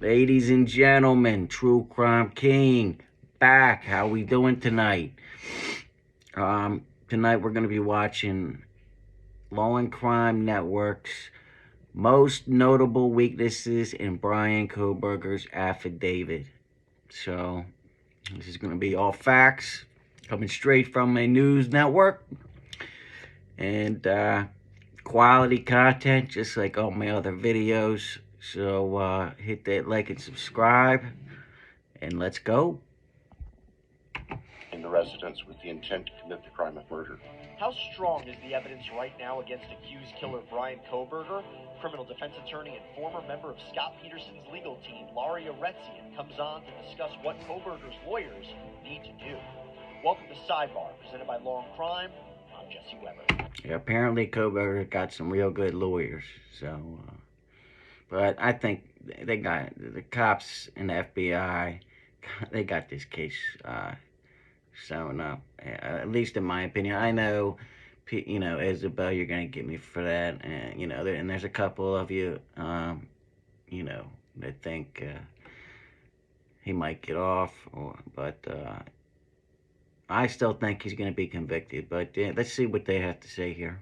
Ladies and gentlemen, True Crime King, back. How we doing tonight? Tonight we're going to be watching Law and Crime Network's most notable weaknesses in Bryan Kohberger's affidavit. So, this is going to be all facts, coming straight from a news network, and quality content, just like all my other videos. So, hit that like and subscribe, and let's go. In the residence with the intent to commit the crime of murder. How strong is the evidence right now against accused killer Bryan Kohberger? Criminal defense attorney and former member of Scott Peterson's legal team, Laurie Aretzian, comes on to discuss what Kohberger's lawyers need to do. Welcome to Sidebar, presented by Law and Crime. I'm Jesse Weber. Yeah, apparently Kohberger got some real good lawyers. So, but I think they got the cops and the FBI. They got this case sewn up. At least in my opinion. I know, Isabel, you're gonna get me for that, and and there's a couple of you, that think he might get off, but I still think he's gonna be convicted. But let's see what they have to say here.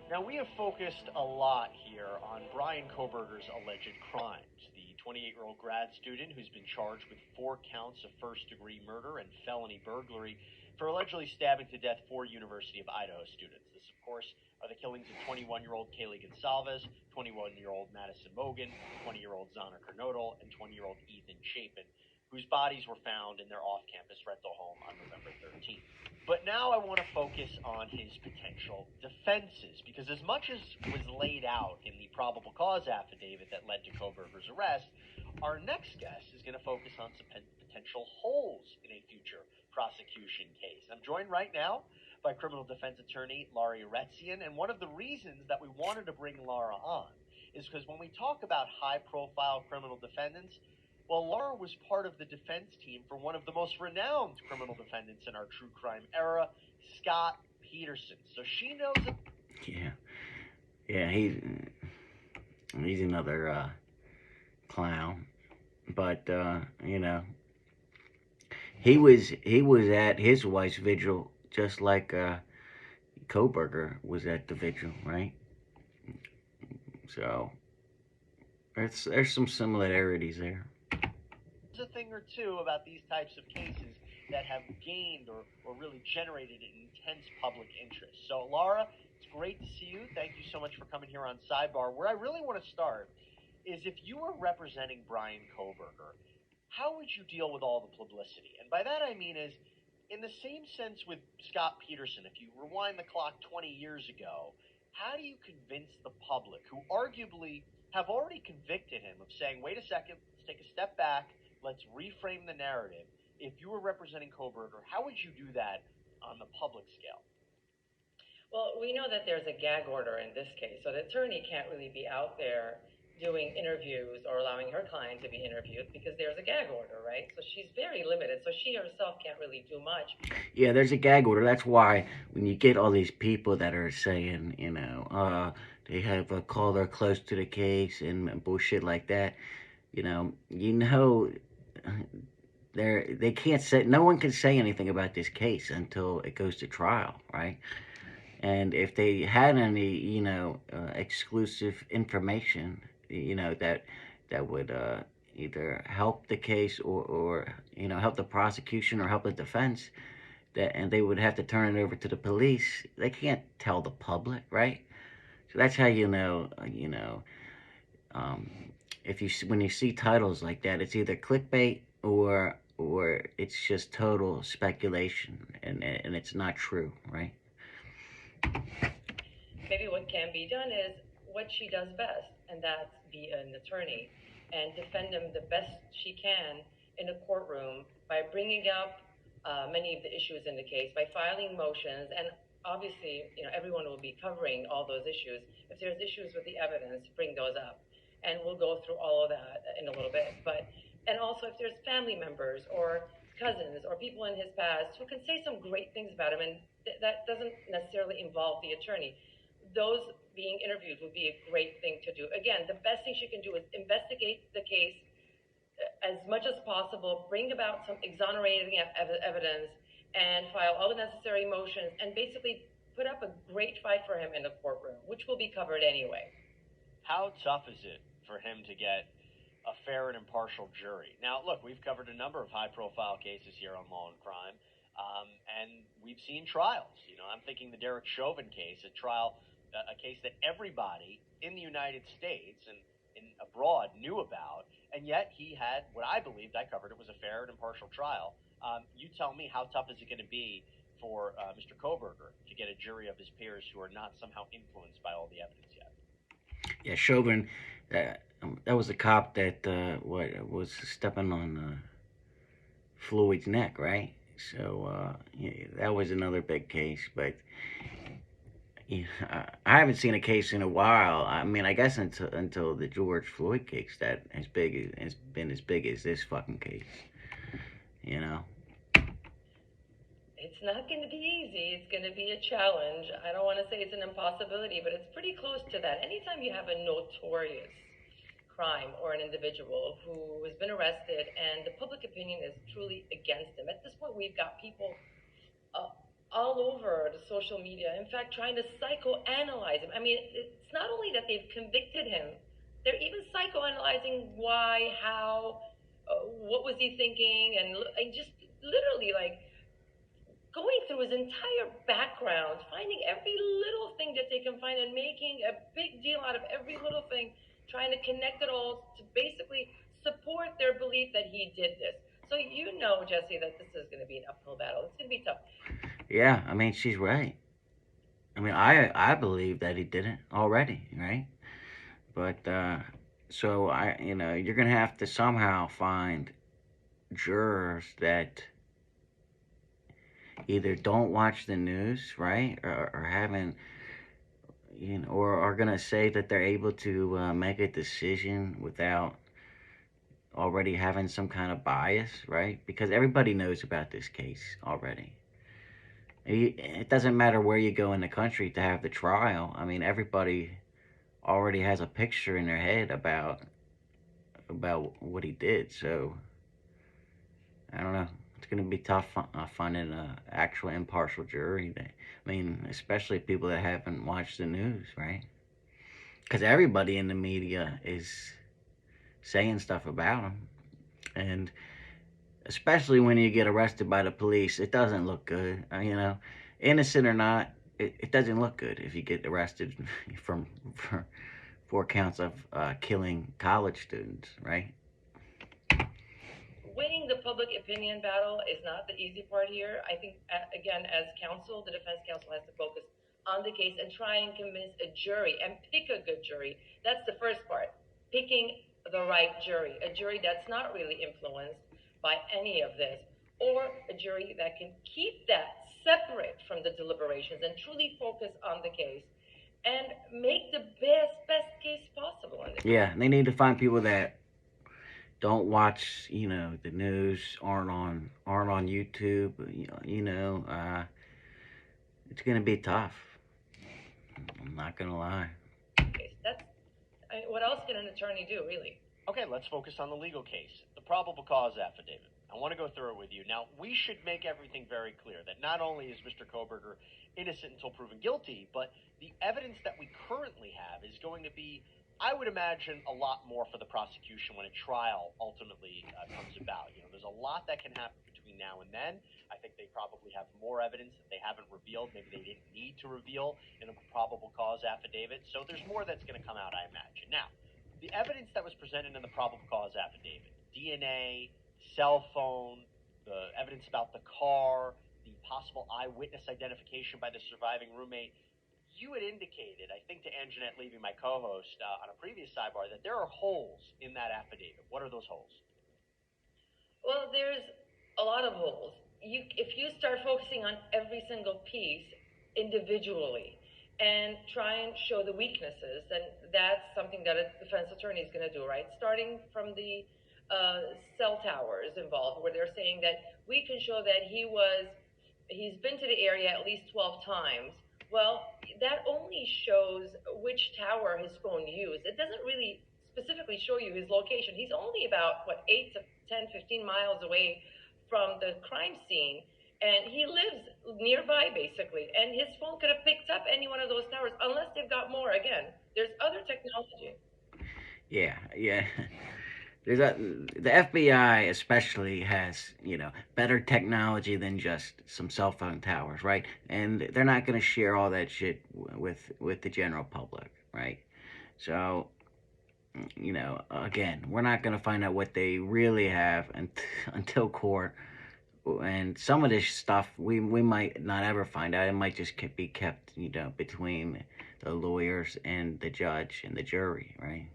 Now, we have focused a lot here on Bryan Kohberger's alleged crimes. The 28-year-old grad student who's been charged with 4 counts of first-degree murder and felony burglary for allegedly stabbing to death 4 University of Idaho students. This, of course, are the killings of 21-year-old Kaylee Gonsalves, 21-year-old Madison Mogan, 20-year-old Zana Kernodle, and 20-year-old Ethan Chapin, whose bodies were found in their off-campus rental home on November 13th. But now I want to focus on his potential defenses, because as much as was laid out in the probable cause affidavit that led to Kohberger's arrest, our next guest is going to focus on some potential holes in a future prosecution case. I'm joined right now by criminal defense attorney Laurie Aretzian, and one of the reasons that we wanted to bring Laura on is because when we talk about high-profile criminal defendants, well, Laura was part of the defense team for one of the most renowned criminal defendants in our true crime era, Scott Peterson. So she knows it. Yeah, he's another clown, but he was at his wife's vigil just like Kohberger was at the vigil, right? So there's some similarities there. A thing or two about these types of cases that have gained or really generated an intense public interest. So, Laura, it's great to see you. Thank you so much for coming here on Sidebar. Where I really want to start is, if you were representing Bryan Kohberger, how would you deal with all the publicity? And by that I mean is, in the same sense with Scott Peterson, if you rewind the clock 20 years ago, how do you convince the public, who arguably have already convicted him of saying, wait a second, let's take a step back, let's reframe the narrative. If you were representing Kohberger, how would you do that on the public scale? Well, we know that there's a gag order in this case, so the attorney can't really be out there doing interviews or allowing her client to be interviewed because there's a gag order, right? So she's very limited, so she herself can't really do much. Yeah, there's a gag order. That's why when you get all these people that are saying, they have a caller close to the case and bullshit like that, they can't say, no one can say anything about this case until it goes to trial, right? And if they had any, exclusive information, that would either help the case or help the prosecution or help the defense, and they would have to turn it over to the police. They can't tell the public, right? So that's how when you see titles like that, it's either clickbait or it's just total speculation, and it's not true, right? Maybe what can be done is what she does best, and that's be an attorney and defend him the best she can in a courtroom by bringing up many of the issues in the case, by filing motions, and obviously, everyone will be covering all those issues. If there's issues with the evidence, bring those up. And we'll go through all of that in a little bit. And also, if there's family members or cousins or people in his past who can say some great things about him, and that doesn't necessarily involve the attorney, those being interviewed would be a great thing to do. Again, the best thing she can do is investigate the case as much as possible, bring about some exonerating evidence, and file all the necessary motions, and basically put up a great fight for him in the courtroom, which will be covered anyway. How tough is it for him to get a fair and impartial jury? Now, look, we've covered a number of high-profile cases here on Law and Crime, and we've seen trials. I'm thinking the Derek Chauvin case, a case that everybody in the United States and abroad knew about, and yet he had what I believed, I covered it, was a fair and impartial trial. You tell me, how tough is it going to be for Mr. Kohberger to get a jury of his peers who are not somehow influenced by all the evidence yet? Yeah, Chauvin, that was a cop that was stepping on Floyd's neck, right? So yeah, that was another big case. But yeah, I haven't seen a case in a while. I mean, I guess until the George Floyd case that has been as big as this fucking case. You know. It's not going to be easy. It's going to be a challenge. I don't want to say it's an impossibility, but it's pretty close to that. Anytime you have a notorious crime or an individual who has been arrested and the public opinion is truly against him, at this point we've got people all over the social media, in fact, trying to psychoanalyze him. I mean, it's not only that they've convicted him, they're even psychoanalyzing why, how, what was he thinking, and just literally like going through his entire background, finding every little thing that they can find and making a big deal out of every little thing, trying to connect it all to basically support their belief that he did this. So Jesse, that this is going to be an uphill battle. It's going to be tough. Yeah, I mean, she's right. I mean, I believe that he did it already, right? But so you're gonna have to somehow find jurors that either don't watch the news, right, or haven't, or are gonna say that they're able to make a decision without already having some kind of bias, right? Because everybody knows about this case already. It doesn't matter where you go in the country to have the trial. I mean, everybody already has a picture in their head about what he did. So I don't know. It's going to be tough finding an actual impartial jury. I mean, especially people that haven't watched the news, right? Because everybody in the media is saying stuff about him, and especially when you get arrested by the police, it doesn't look good. Innocent or not, it doesn't look good if you get arrested for 4 counts of killing college students, right? Winning the public opinion battle is not the easy part here. I think, again, as counsel, the defense counsel has to focus on the case and try and convince a jury and pick a good jury. That's the first part, picking the right jury, a jury that's not really influenced by any of this, or a jury that can keep that separate from the deliberations and truly focus on the case and make the best case possible in this case. Yeah, they need to find people that don't watch, the news, aren't on YouTube. It's gonna be tough. I'm not gonna lie. What else can an attorney do, really? Okay, let's focus on the legal case, the probable cause affidavit. I want to go through it with you. Now, we should make everything very clear that not only is Mr. Kohberger innocent until proven guilty, but the evidence that we currently have is going to be, I would imagine, a lot more for the prosecution when a trial ultimately comes about. There's a lot that can happen between now and then. I think they probably have more evidence that they haven't revealed. Maybe they didn't need to reveal in a probable cause affidavit. So there's more that's going to come out, I imagine. Now, the evidence that was presented in the probable cause affidavit, DNA, cell phone, the evidence about the car, the possible eyewitness identification by the surviving roommate, you had indicated, I think to Anjanette Levy, my co-host, on a previous sidebar, that there are holes in that affidavit. What are those holes? Well, there's a lot of holes. If you start focusing on every single piece individually and try and show the weaknesses, then that's something that a defense attorney is going to do, right? Starting from the cell towers involved, where they're saying that we can show that he's been to the area at least 12 times Well, that only shows which tower his phone used. It doesn't really specifically show you his location. He's only about, what, 8 to 10, 15 miles away from the crime scene. And he lives nearby, basically. And his phone could have picked up any one of those towers, unless they've got more. Again, there's other technology. Yeah, yeah. The FBI especially has, better technology than just some cell phone towers, right? And they're not going to share all that shit with the general public, right? So, again, we're not going to find out what they really have until court. And some of this stuff we might not ever find out. It might just be kept, between the lawyers and the judge and the jury, right?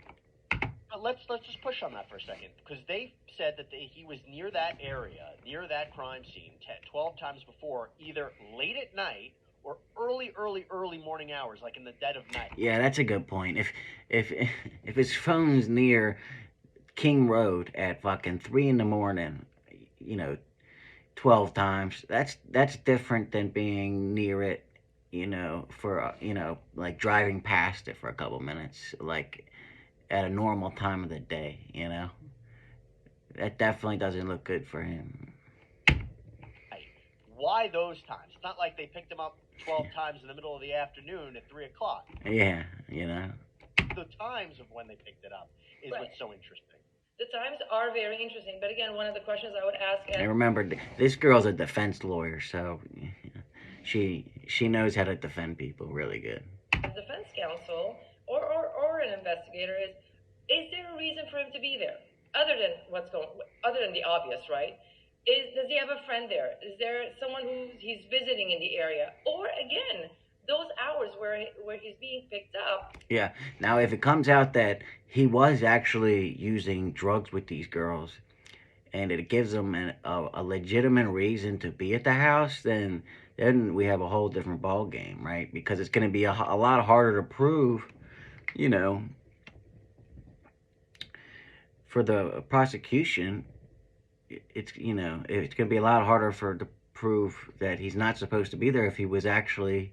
Let's just push on that for a second, because they said that he was near that area, near that crime scene, 12 times before, either late at night or early morning hours, like in the dead of night. Yeah, that's a good point. If his phone's near King Road at fucking 3 in the morning, 12 times, that's different than being near it, for like driving past it for a couple minutes, like at a normal time of the day, That definitely doesn't look good for him. Why those times? It's not like they picked him up 12 times in the middle of the afternoon at 3 o'clock. Yeah, The times of when they picked it up is Right. What's so interesting. The times are very interesting, but again, one of the questions I would ask... And remember, this girl's a defense lawyer, so she knows how to defend people really good. Defense counsel or an investigator is there a reason for him to be there other than the obvious, right? Does he have a friend there? Is there someone who he's visiting in the area? Or again, those hours where he's being picked up. Yeah. Now, if it comes out that he was actually using drugs with these girls, and it gives him a legitimate reason to be at the house, then we have a whole different ball game, right? Because it's going to be a lot harder to prove, for the prosecution. It's it's going to be a lot harder to prove that he's not supposed to be there if he was actually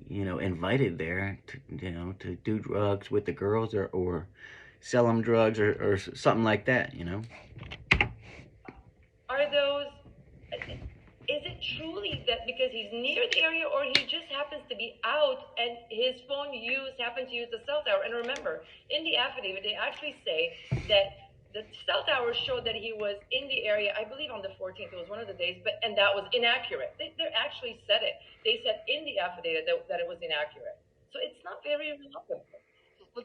invited there to do drugs with the girls or sell them drugs or something like that. Are those? Is it truly that because he's near the area, or he just happens to be out and his phone happened to use the cell tower? And remember, in the affidavit, they actually say that the cell tower showed that he was in the area, I believe on the 14th, it was one of the days, and that was inaccurate. They actually said it. They said in the affidavit that it was inaccurate. So it's not very relevant.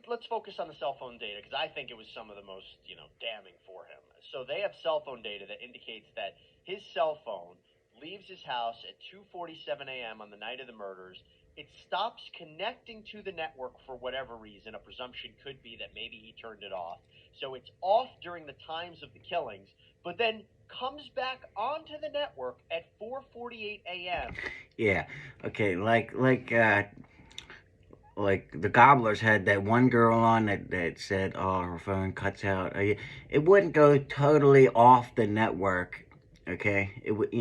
Let's focus on the cell phone data, because I think it was some of the most, damning for him. So they have cell phone data that indicates that his cell phone leaves his house at 2:47 a.m. on the night of the murders. It stops connecting to the network for whatever reason. A presumption could be that maybe he turned it off. So it's off during the times of the killings, but then comes back onto the network at 4:48 a.m. Yeah. Okay. Like the Gobblers had that one girl on that said, "Oh, her phone cuts out." It wouldn't go totally off the network, okay? It would,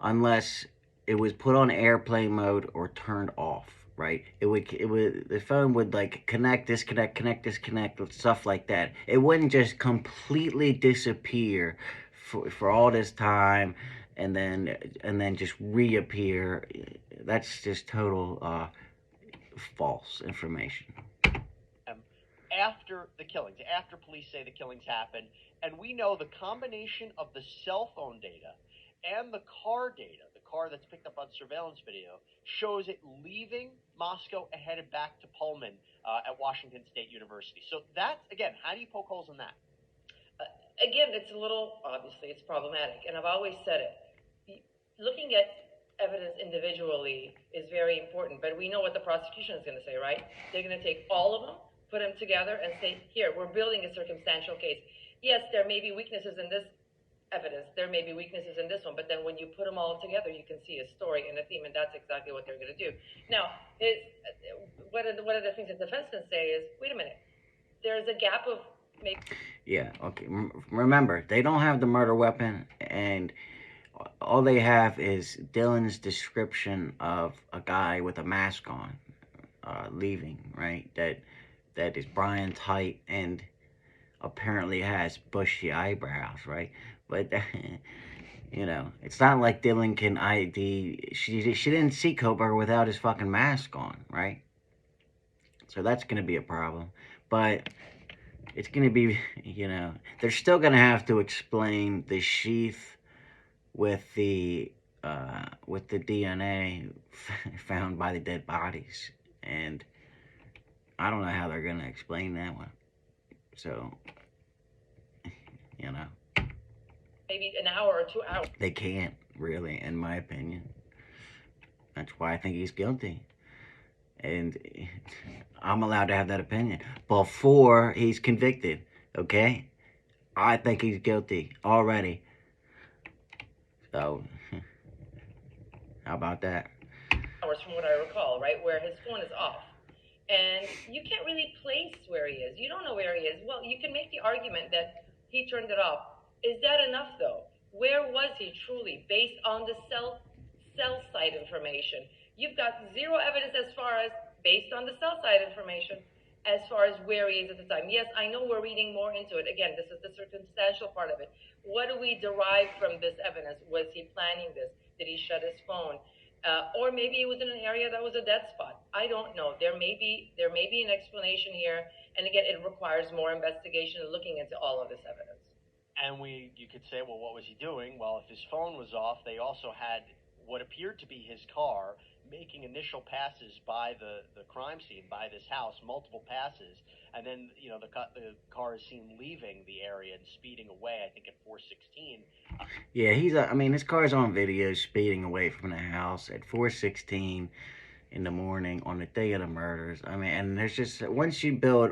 unless it was put on airplane mode or turned off, right? The phone would like connect, disconnect, stuff like that. It wouldn't just completely disappear for all this time and then just reappear. That's just total false information. After the killings, after police say the killings happened, and we know the combination of the cell phone data and the car data, the car that's picked up on surveillance video, shows it leaving Moscow and headed back to Pullman at Washington State University. So that's, again, how do you poke holes in that? Again, it's a little, obviously, it's problematic, and I've always said it. Looking at evidence individually is very important, but we know what the prosecution is going to say, right? They're going to take all of them, put them together, and say, here, we're building a circumstantial case. Yes, there may be weaknesses in this evidence, there may be weaknesses in this one, but then when you put them all together, you can see a story and a theme, and that's exactly what they're going to do. Now, one of the things the defense can say is, wait a minute, there's a gap of maybe... Yeah, okay. Remember, they don't have the murder weapon, and all they have is Dylan's description of a guy with a mask on, leaving, right? That is Bryan's height and apparently has bushy eyebrows, right? But you know, it's not like Dylan can ID. She didn't see Kohberger without his fucking mask on, right? So that's gonna be a problem. But it's gonna be, you know, they're still gonna have to explain the sheath with the DNA found by the dead bodies, and I don't know how they're gonna explain that one. So, you know, maybe an hour or 2 hours. they can't really, in my opinion. That's why I think he's guilty, and I'm allowed to have that opinion before he's convicted. Okay, I think he's guilty already. So, how about that? Hours from what I recall, right, where his phone is off. And you can't really place where he is. You don't know where he is. Well, you can make the argument that he turned it off. Is that enough, though? Where was he truly, based on the cell site information? You've got zero evidence as far as, based on the cell site information, as far as where he is at the time. Yes, I know we're reading more into it. Again, this is the circumstantial part of it. What do we derive from this evidence? Was he planning this? Did he shut his phone? Or maybe it was in an area that was a dead spot. I don't know. There may be an explanation here, and again, it requires more investigation and looking into all of this evidence. And you could say, well, what was he doing? Well, if his phone was off, they also had what appeared to be his car making initial passes by the crime scene, by this house, multiple passes, and then the car is seen leaving the area and speeding away. I think at 416. Yeah, I mean, his car's on video speeding away from the house at 4:16 in the morning on the day of the murders. I mean, and there's just, once you build,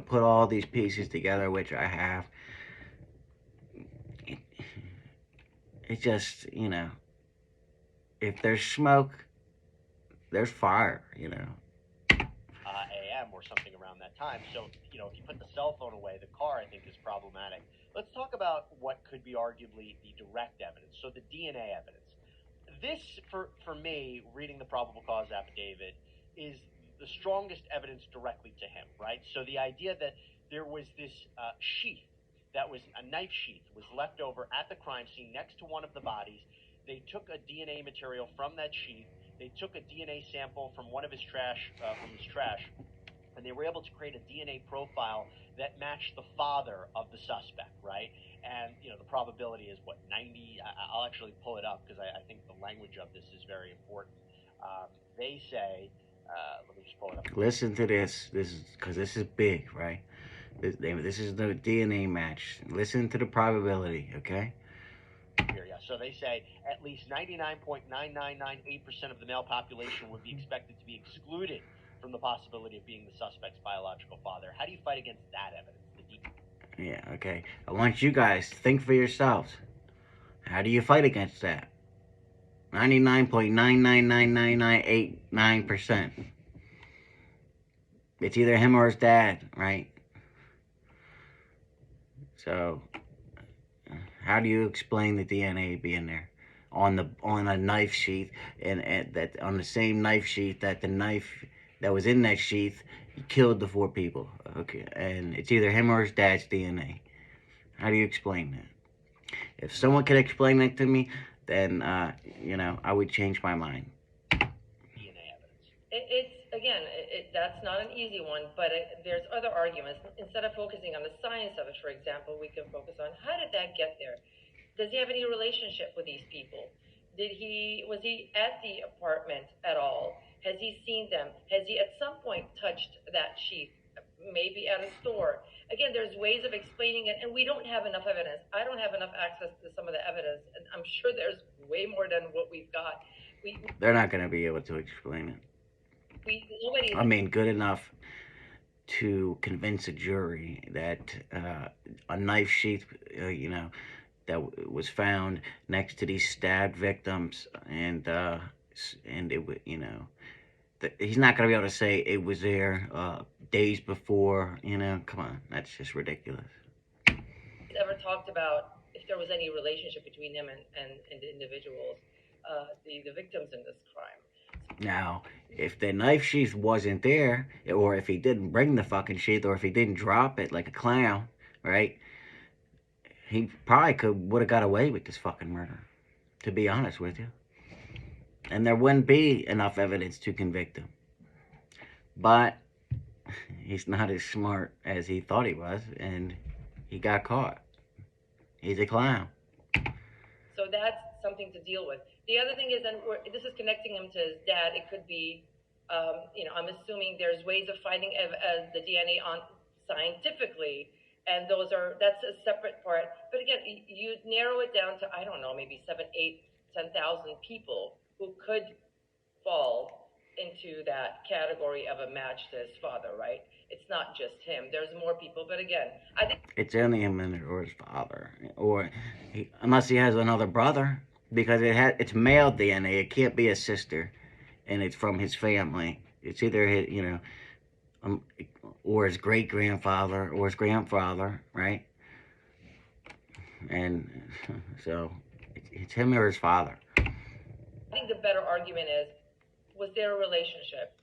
put all these pieces together, which I have, it just, if there's smoke, there's fire, AM or something around that time. So, if you put the cell phone away, the car, I think, is problematic. Let's talk about what could be arguably the direct evidence. So the DNA evidence. This, for me, reading the probable cause affidavit, is the strongest evidence directly to him, right? So the idea that there was this sheath, that was a knife sheath, was left over at the crime scene next to one of the bodies. They took a DNA material from that sheath. They took a DNA sample from one of his trash, and they were able to create a DNA profile that matched the father of the suspect, right? And, the probability is, 90? I'll actually pull it up because I think the language of this is very important. They say, let me just pull it up. Listen to this. Because this is big, right? This is the DNA match. Listen to the probability, okay? Here, yeah. So they say at least 99.9998% of the male population would be expected to be excluded from the possibility of being the suspect's biological father. How do you fight against that evidence? Yeah, okay. I want you guys to think for yourselves. How do you fight against that? 99.999989%. It's either him or his dad, right? So, how do you explain the DNA being there on a knife sheath, and that on the same knife sheath that the knife that was in that sheath killed the 4 people? Okay, and it's either him or his dad's DNA. How do you explain that? If someone could explain that to me, then I would change my mind. DNA evidence. That's not an easy one, but there's other arguments. Instead of focusing on the science of it, for example, we can focus on how did that get there? Does he have any relationship with these people? Was he at the apartment at all? Has he seen them? Has he at some point touched that sheath? Maybe at a store. Again, there's ways of explaining it, and we don't have enough evidence. I don't have enough access to some of the evidence, and I'm sure there's way more than what we've got. They're not going to be able to explain it. Good enough to convince a jury that a knife sheath, that was found next to these stabbed victims, and it would, he's not going to be able to say it was there days before. Come on, that's just ridiculous. Ever talked about if there was any relationship between him and the individuals, the victims in this crime. Now, if the knife sheath wasn't there, or if he didn't bring the fucking sheath, or if he didn't drop it like a clown, right? He probably would have got away with this fucking murder, to be honest with you. And there wouldn't be enough evidence to convict him. But he's not as smart as he thought he was, and he got caught. He's a clown. So that's something to deal with. The other thing is, and this is connecting him to his dad. It could be, I'm assuming there's ways of finding the DNA on scientifically, and that's a separate part. But again, you narrow it down to, I don't know, maybe 7, 8, 10,000 people who could fall into that category of a match to his father, right? It's not just him. There's more people, but again, I think it's only him or his father, or unless he has another brother, because it's male DNA. It can't be a sister, and it's from his family. It's either his, or his great grandfather or his grandfather, right? And so it's him or his father. I think the better argument is, was there a relationship?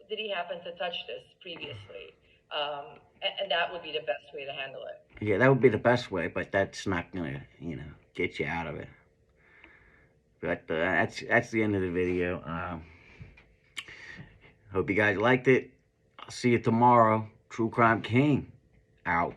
Did he happen to touch this previously? And that would be the best way to handle it. Yeah, that would be the best way, but that's not gonna, get you out of it. But that's the end of the video. Hope you guys liked it. I'll see you tomorrow. True Crime King out.